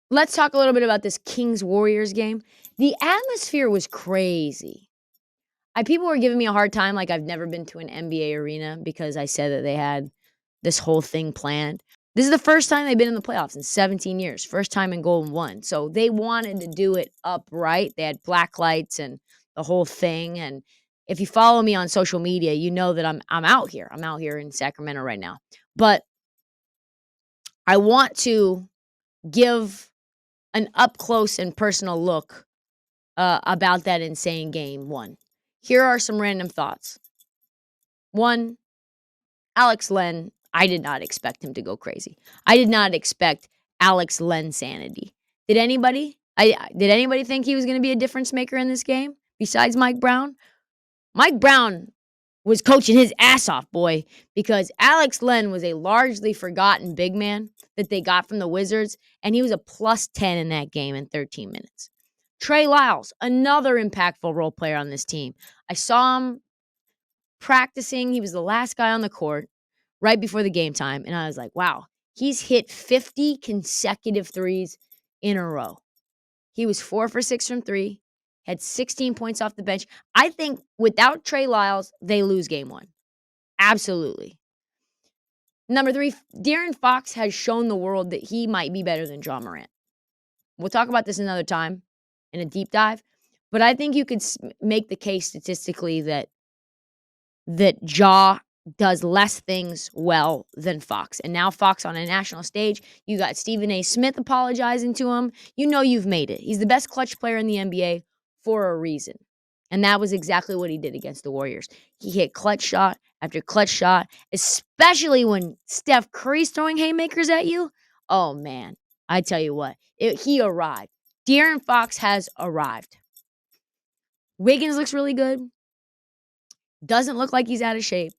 Let's talk a little bit about this Kings-Warriors game. The atmosphere was crazy. People were giving me a hard time like I've never been to an NBA arena because I said that they had this whole thing planned. This is the first time they've been in the playoffs in 17 years, first time in Golden 1. So they wanted to do it upright. They had black lights and the whole thing. And if you follow me on social media, you know that I'm out here. I'm out here in Sacramento right now. But I want to give an up close and personal look about that insane game one. Here are some random thoughts. One, Alex Len, I did not expect him to go crazy. I did not expect Alex Len sanity. Did anybody? Did anybody think he was going to be a difference maker in this game besides Mike Brown? Mike Brown was coaching his ass off, boy, because Alex Len was a largely forgotten big man that they got from the Wizards, and he was a plus 10 in that game in 13 minutes. Trey Lyles, another impactful role player on this team. I saw him practicing. He was the last guy on the court right before the game time, and I was like, wow, he's hit 50 consecutive threes in a row. He was 4 for 6 from 3, had 16 points off the bench. I think without Trey Lyles, they lose game 1. Absolutely. Number 3, De'Aaron Fox has shown the world that he might be better than Ja Morant. We'll talk about this another time in a deep dive, but I think you could make the case statistically that Ja does less things well than Fox. And now Fox on a national stage, you got Stephen A. Smith apologizing to him. You know you've made it. He's the best clutch player in the NBA for a reason. And that was exactly what he did against the Warriors. He hit clutch shot after clutch shot, especially when Steph Curry's throwing haymakers at you. Oh, man. I tell you what, he arrived. De'Aaron Fox has arrived. Wiggins looks really good. Doesn't look like he's out of shape.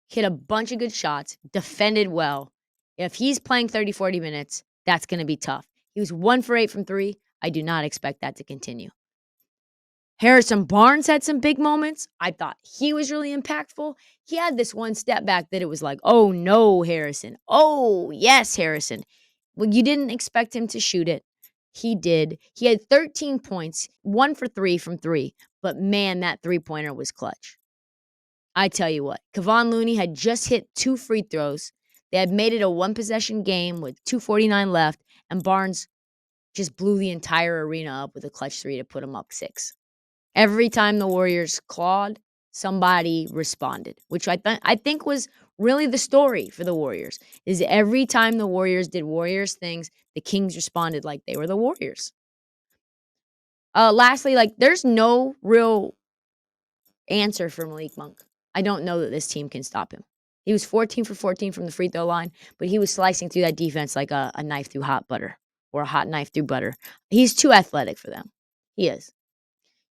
Hit a bunch of good shots. Defended well. If he's playing 30, 40 minutes, that's going to be tough. He was 1 for 8 from 3. I do not expect that to continue. Harrison Barnes had some big moments. I thought he was really impactful. He had this one step back that it was like, oh no, Harrison. Oh, yes, Harrison. Well, you didn't expect him to shoot it. He did. He had 13 points, 1 for 3 from 3. But man, that three-pointer was clutch. I tell you what, Kevon Looney had just hit 2 free throws. They had made it a one-possession game with 2:49 left, and Barnes just blew the entire arena up with a clutch 3 to put him up 6. Every time the Warriors clawed, somebody responded, which I think was really the story for the Warriors, is every time the Warriors did Warriors things, the Kings responded like they were the Warriors. Lastly, there's no real answer for Malik Monk. I don't know that this team can stop him. He was 14 for 14 from the free throw line, but he was slicing through that defense like a knife through hot butter or a hot knife through butter. He's too athletic for them. He is.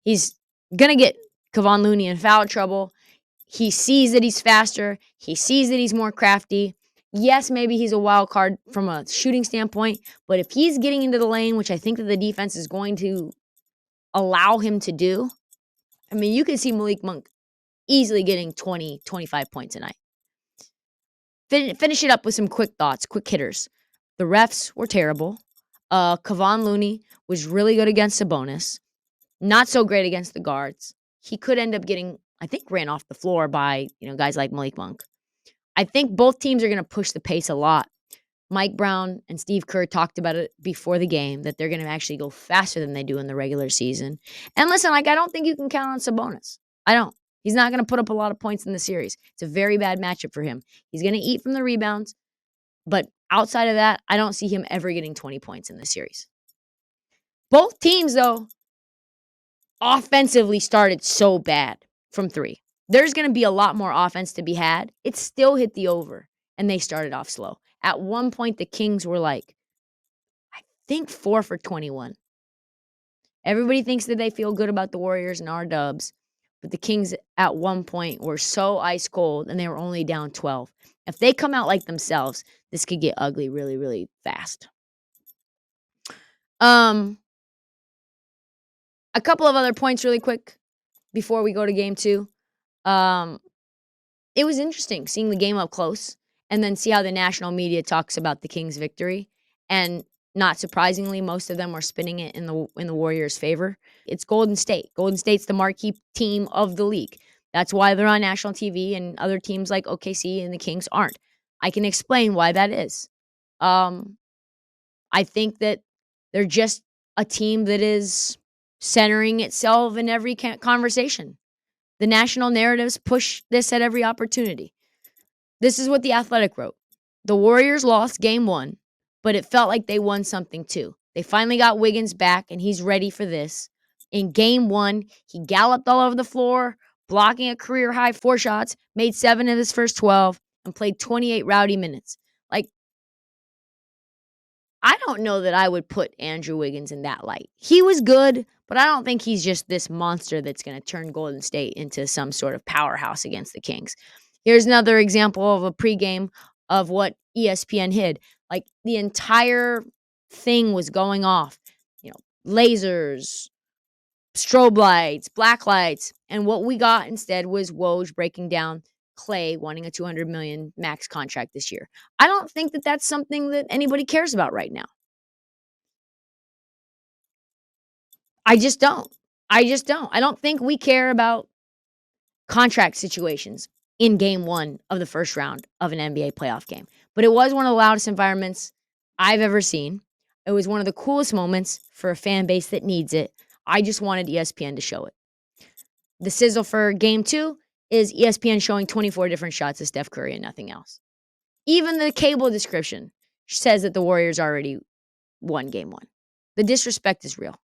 He's going to get Kevon Looney in foul trouble. He sees that he's faster. He sees that he's more crafty. Yes, maybe he's a wild card from a shooting standpoint, but if he's getting into the lane, which I think that the defense is going to allow him to do, I mean, you can see Malik Monk easily getting 20, 25 points a night. Finish it up with some quick thoughts, quick hitters. The refs were terrible. Kevon Looney was really good against Sabonis. Not so great against the guards. He could end up getting, I think, ran off the floor by, guys like Malik Monk. I think both teams are going to push the pace a lot. Mike Brown and Steve Kerr talked about it before the game, that they're going to actually go faster than they do in the regular season. And listen, I don't think you can count on Sabonis. I don't. He's not going to put up a lot of points in the series. It's a very bad matchup for him. He's going to eat from the rebounds. But outside of that, I don't see him ever getting 20 points in the series. Both teams, though, offensively started so bad from 3. There's going to be a lot more offense to be had. It still hit the over, and they started off slow. At one point, the Kings were I think 4 for 21. Everybody thinks that they feel good about the Warriors and our dubs, but the Kings at one point were so ice cold, and they were only down 12. If they come out like themselves, this could get ugly really, really fast. A couple of other points really quick before we go to game 2. It was interesting seeing the game up close and then see how the national media talks about the Kings' victory. And Not surprisingly, most of them are spinning it in the Warriors' favor. It's Golden State. Golden State's the marquee team of the league. That's why they're on national TV and other teams like OKC and the Kings aren't. I can explain why that is. Um, I think that they're just a team that is centering itself in every conversation. The national narratives push this at every opportunity. This is what The Athletic wrote. The Warriors lost game one, but it felt like they won something too. They finally got Wiggins back, and he's ready for this. In game one, he galloped all over the floor, blocking a career high 4 shots, made 7 of his first 12, and played 28 rowdy minutes. Like, I don't know that I would put Andrew Wiggins in that light. He was good, but I don't think he's just this monster that's going to turn Golden State into some sort of powerhouse against the Kings. Here's another example of a pregame of what ESPN hid. Like the entire thing was going off, lasers, strobe lights, black lights. And what we got instead was Woj breaking down Clay wanting a $200 million max contract this year. I don't think that that's something that anybody cares about right now. I just don't. I don't think we care about contract situations in game one of the first round of an NBA playoff game. But it was one of the loudest environments I've ever seen. It was one of the coolest moments for a fan base that needs it. I just wanted ESPN to show it. The sizzle for game two is ESPN showing 24 different shots of Steph Curry and nothing else. Even the cable description says that the Warriors already won game one. The disrespect is real.